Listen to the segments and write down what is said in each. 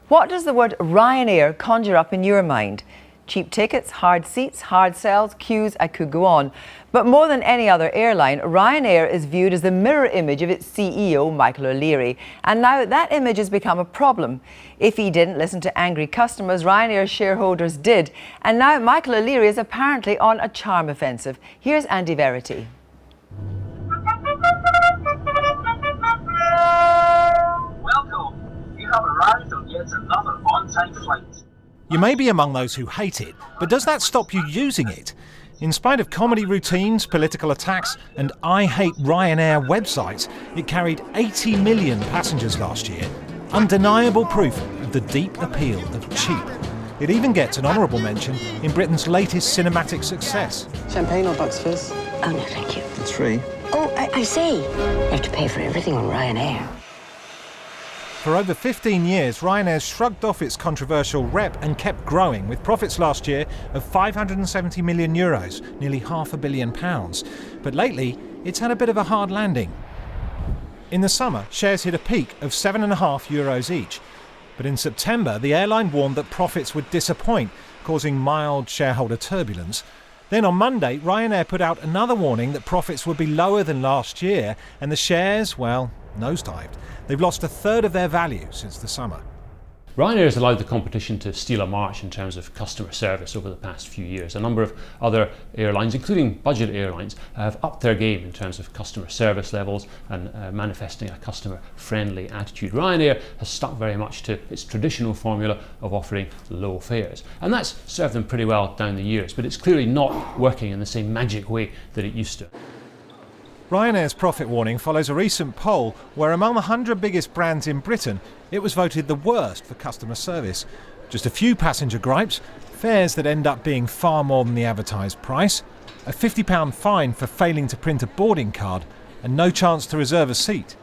What does the word Ryanair conjure up in your mind? Cheap tickets, hard seats, hard sells, queues, I could go on. But more than any other airline, Ryanair is viewed as the mirror image of its CEO, Michael O'Leary. And now that image has become a problem. If he didn't listen to angry customers, Ryanair's shareholders did. And now Michael O'Leary is apparently on a charm offensive. Here's Andy Verity. Welcome. You have arrived on yet another on-time flight. You may be among those who hate it, but does that stop you using it? In spite of comedy routines, political attacks and I Hate Ryanair websites, it carried 80 million passengers last year. Undeniable proof of the deep appeal of cheap. It even gets an honourable mention in Britain's latest cinematic success. Champagne or Bucks Fizz? Oh, no, thank you. It's free. Oh, I see. You have to pay for everything on Ryanair. For over 15 years, Ryanair shrugged off its controversial rep and kept growing, with profits last year of €570 million, nearly £500 million. But lately, it's had a bit of a hard landing. In the summer, shares hit a peak of €7.50 each. But in September, the airline warned that profits would disappoint, causing mild shareholder turbulence. Then on Monday, Ryanair put out another warning that profits would be lower than last year, and the shares, well, nosedived. They've lost a third of their value since the summer. Ryanair has allowed the competition to steal a march in terms of customer service over the past few years. A number of other airlines, including budget airlines, have upped their game in terms of customer service levels and manifesting a customer-friendly attitude. Ryanair has stuck very much to its traditional formula of offering low fares. And that's served them pretty well down the years, but it's clearly not working in the same magic way that it used to. Ryanair's profit warning follows a recent poll where among the 100 biggest brands in Britain, it was voted the worst for customer service. Just a few passenger gripes, fares that end up being far more than the advertised price, a £50 fine for failing to print a boarding card, and no chance to reserve a seat.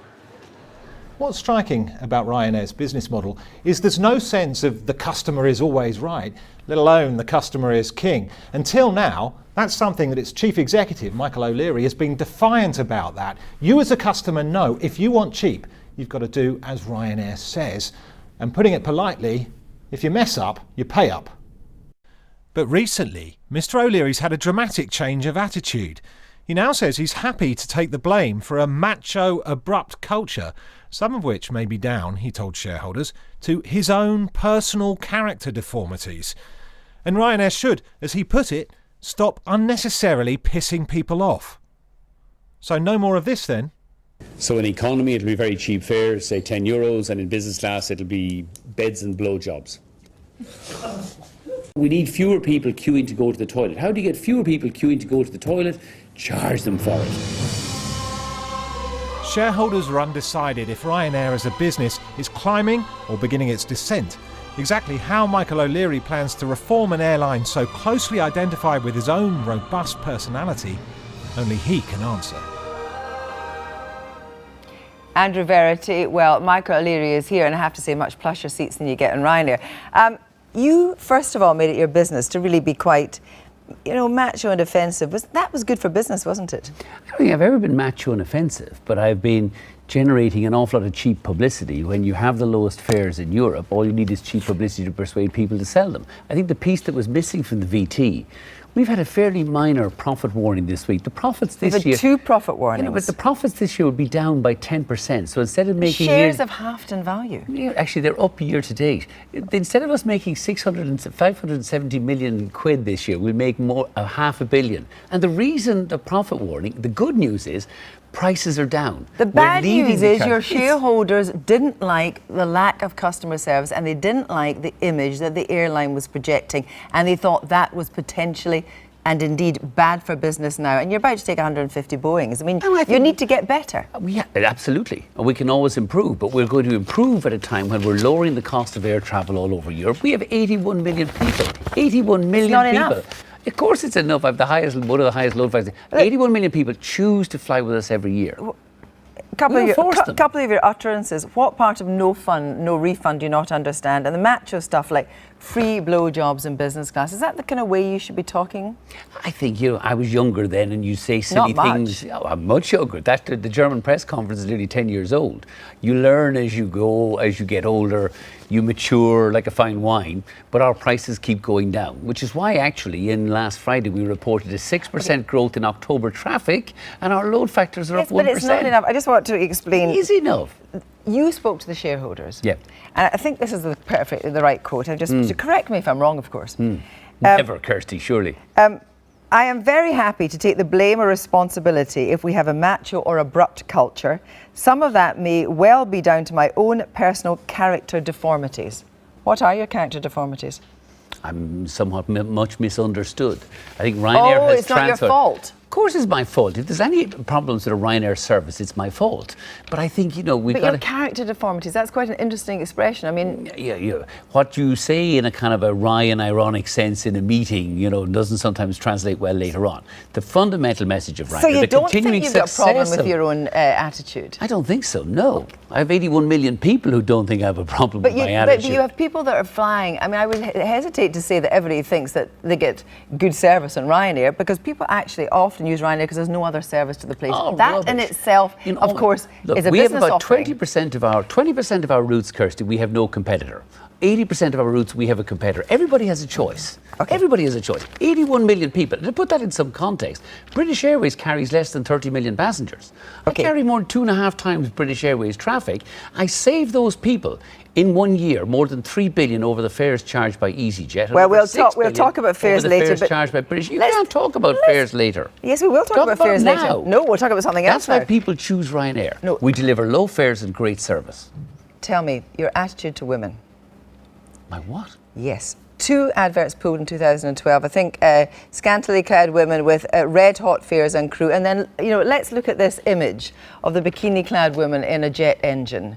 What's striking about Ryanair's business model is there's no sense of the customer is always right, let alone the customer is king. Until now, that's something that its chief executive, Michael O'Leary, has been defiant about that. You as a customer know if you want cheap, you've got to do as Ryanair says. And putting it politely, if you mess up, you pay up. But recently, Mr. O'Leary's had a dramatic change of attitude. He now says he's happy to take the blame for a macho, abrupt culture, some of which may be down, he told shareholders, to his own personal character deformities. And Ryanair should, as he put it, stop unnecessarily pissing people off. So no more of this then. So in economy it'll be very cheap fares, say €10, and in business class it'll be beds and blowjobs. We need fewer people queuing to go to the toilet. How do you get fewer people queuing to go to the toilet? Charge them for it. Shareholders are undecided if Ryanair as a business is climbing or beginning its descent. Exactly how Michael O'Leary plans to reform an airline so closely identified with his own robust personality, only he can answer. Andrew Verity, well, Michael O'Leary is here, and I have to say, much plusher seats than you get in Ryanair. You, first of all, made it your business to really be quite, macho and offensive. That was good for business, wasn't it? I don't think I've ever been macho and offensive, but I've been generating an awful lot of cheap publicity. When you have the lowest fares in Europe, all you need is cheap publicity to persuade people to sell them. I think the piece that was missing from the VT, we've had a fairly minor profit warning this week. The profits this year... We've had 2 profit warnings. But the profits this year will be down by 10%. So instead of making... Shares have halved in value. Yeah, actually, they're up year to date. Instead of us making 570 million quid this year, we'll make more, $500 million. And the reason the profit warning, the good news is, prices are down. The bad news is your shareholders didn't like the lack of customer service, and they didn't like the image that the airline was projecting, and they thought that was potentially and indeed bad for business now. And you're about to take 150 Boeings. I mean, you need to get better. Yeah, absolutely. And we can always improve, but we're going to improve at a time when we're lowering the cost of air travel all over Europe. We have 81 million people. 81 million not people. Enough. Of course it's enough. I have one of the highest load factors. 81 million people choose to fly with us every year. A couple of your utterances, what part of no fun, no refund do you not understand? And the macho stuff like free blowjobs in business class, is that the kind of way you should be talking? I think, I was younger then, and you say silly things. Oh, I'm much younger. The German press conference is nearly 10 years old. You learn as you go, as you get older. you mature like a fine wine, but our prices keep going down, which is why actually in last Friday we reported a 6% growth in October traffic and our load factors are up 1%. But it's not enough. I just want to explain. Is enough. You spoke to the shareholders. Yeah. And I think this is the right quote. And just to correct me if I'm wrong, of course. Never, Kirsty, surely. I am very happy to take the blame or responsibility if we have a macho or abrupt culture. Some of that may well be down to my own personal character deformities. What are your character deformities? I'm somewhat much misunderstood. I think Ryanair has it's not your fault. Of course it's my fault. If there's any problems with a Ryanair service, it's my fault. But I think, we've But got your character deformities, that's quite an interesting expression. I mean... Yeah. What you say in a kind of a wry and ironic sense in a meeting, doesn't sometimes translate well later on. The fundamental message of Ryanair, So you don't continuing think you've got a problem with of, your own attitude? I don't think so, no. I have 81 million people who don't think I have a problem with my attitude. But you have people that are flying. I mean, I would hesitate to say that everybody thinks that they get good service on Ryanair, because people actually often use Ryanair because there's no other service to the place. That rubbish. in itself, of course, is a we business have about offering. 20% of our routes, Kirsty, we have no competitor. 80% of our routes, we have a competitor. Everybody has a choice. Okay. Everybody has a choice. 81 million people. To put that in some context, British Airways carries less than 30 million passengers. Okay. I carry more than 2.5 times British Airways traffic. I save those people in 1 year more than 3 billion over the fares charged by EasyJet. Well, we'll talk about fares over the later. Fares charged by British. You can't talk about fares later. Yes, we will talk about fares now. later. No, we'll talk about something else. That's why people choose Ryanair. No. We deliver low fares and great service. Tell me, your attitude to women. My what? Yes. 2 adverts pulled in 2012. I think scantily clad women with red hot fares and crew. And then, let's look at this image of the bikini clad woman in a jet engine.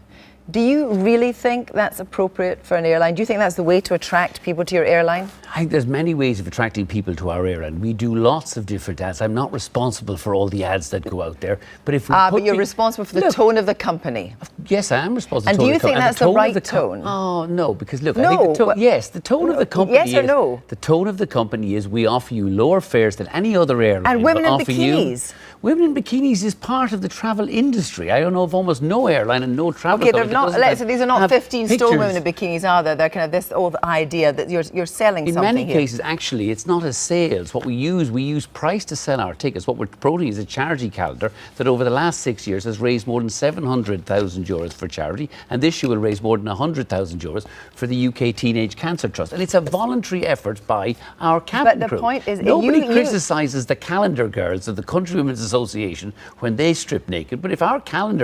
Do you really think that's appropriate for an airline? Do you think that's the way to attract people to your airline? I think there's many ways of attracting people to our airline. We do lots of different ads. I'm not responsible for all the ads that go out there. But if we but you're responsible for the tone of the company. Yes, I am responsible. And do you think that's the right tone? Oh, no, because look, No, I think the tone of the company yes or no? The tone of the company is we offer you lower fares than any other airline. And women in bikinis. Women in bikinis is part of the travel industry. I don't know of almost no airline and no travel Okay, company. so these are not 15-stone women in bikinis, are they? They're kind of this old idea that you're selling in something many cases, actually, it's not a sales. What we use price to sell our tickets. What we're promoting is a charity calendar that over the last 6 years has raised more than 700,000 euros for charity, and this year will raise more than 100,000 euros for the UK Teenage Cancer Trust. And it's a voluntary effort by our cabin crew. But the point is, nobody criticises the calendar girls of the Country Women's Association when they strip naked. But if our cabin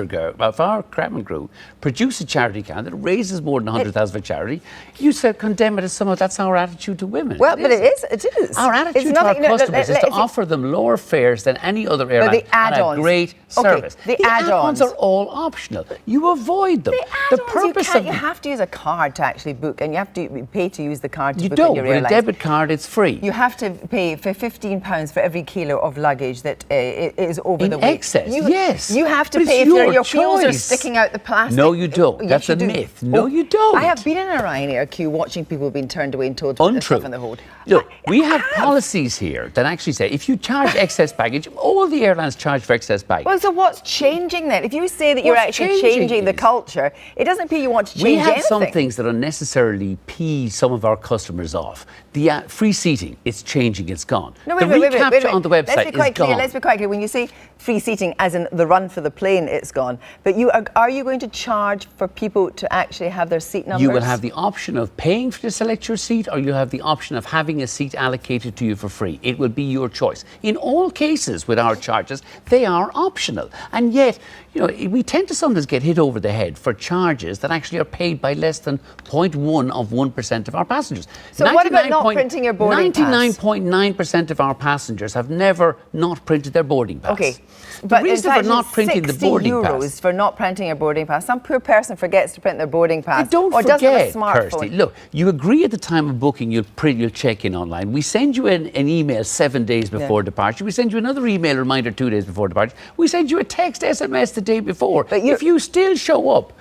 crew produce a charity calendar that raises more than 100,000 for charity, you said condemn it as somehow that's our attitude to women. Well, but it is. Our attitude to our customers is to offer them lower fares than any other airline the add-ons. and a great service. The add-ons are all optional. You avoid them. The purpose you have to use a card to actually book, and you have to pay to use the card to book in your airline. With a debit card, it's free. You have to pay for £15 for every kilo of luggage that is over the weight. In excess, yes. You have to But pay it's if your choice. wheels are sticking out the plastic. No, you don't. Yes, That's you a do. myth. No, you don't. I have been in a Ryanair queue watching people being turned away and told to put their stuff in the hold. Look, we have policies here that actually say if you charge excess baggage, all the airlines charge for excess baggage. Well, so what's changing then? If you say that you're actually changing the culture, it doesn't appear you want to change anything. We have some things that unnecessarily pee some of our customers off. The free seating, it's changing, it's gone. No, the recapture on the website is gone. Let's be quite clear. When you say free seating, as in the run for the plane, it's gone. But are you going to charge for people to actually have their seat numbers? You will have the option of paying to select your seat, or you'll have the option of having a seat allocated to you for free. It will be your choice. In all cases with our charges, they are optional. And yet, we tend to sometimes get hit over the head for charges that actually are paid by less than 0.1% of our passengers. So what about not printing your boarding pass? 99.9% of our passengers have never not printed their boarding pass. Okay. The reason for not printing the boarding €60 pass for not printing your boarding pass. Some poor person forgets to print their boarding pass. Don't or forget, doesn't have a smartphone. Kirsty, look, you agree at the time of booking, you'll check in online. We send you an email 7 days before departure. We send you another email reminder 2 days before departure. We send you a text SMS the day before. But if you still show up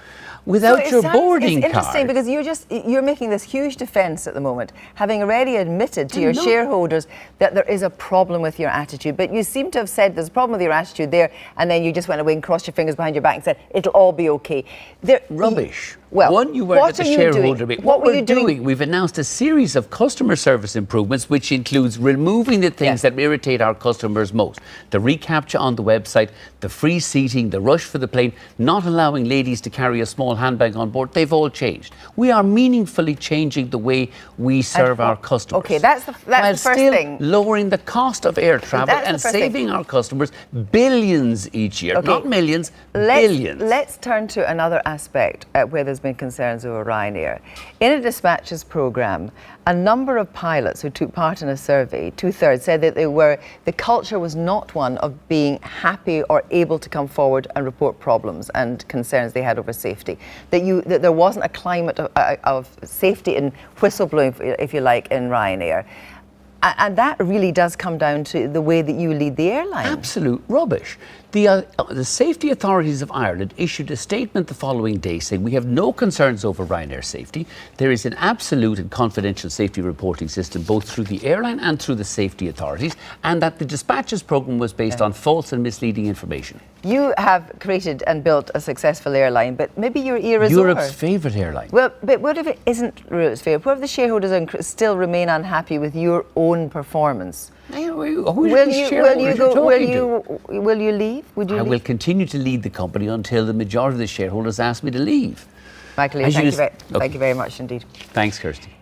without your boarding card. It's interesting because you're making this huge defence at the moment, having already admitted to your shareholders that there is a problem with your attitude. But you seem to have said there's a problem with your attitude there, and then you just went away and crossed your fingers behind your back and said it'll all be okay. Rubbish. Well, one, you weren't what at the are you shareholder doing? meeting. What What were we're you doing? doing, we've announced a series of customer service improvements, which includes removing the things that irritate our customers most. The recapture on the website, the free seating, the rush for the plane, not allowing ladies to carry a small handbag on board, they've all changed. We are meaningfully changing the way we serve our customers. Okay, that's the first still thing. Lowering the cost of air travel That's the and first thing. saving our customers billions each year. Okay. Not millions, billions. Let's turn to another aspect where there's been concerns over Ryanair. In a dispatches programme, a number of pilots who took part in a survey, 2/3, said that the culture was not one of being happy or able to come forward and report problems and concerns they had over safety. That there wasn't a climate of safety and whistleblowing, if you like, in Ryanair. And that really does come down to the way that you lead the airline. Absolute rubbish. The safety authorities of Ireland issued a statement the following day saying we have no concerns over Ryanair safety. There is an absolute and confidential safety reporting system both through the airline and through the safety authorities, and that the dispatches programme was based on false and misleading information. You have created and built a successful airline, but maybe your era is Europe's over. favourite airline. Well, but what if it isn't Europe's favourite? What if the shareholders still remain unhappy with your own performance? Will you leave? Would you I leave? will continue to lead the company until the majority of the shareholders ask me to leave. Michael, As thank you you just- very much indeed. Thanks, Kirsty.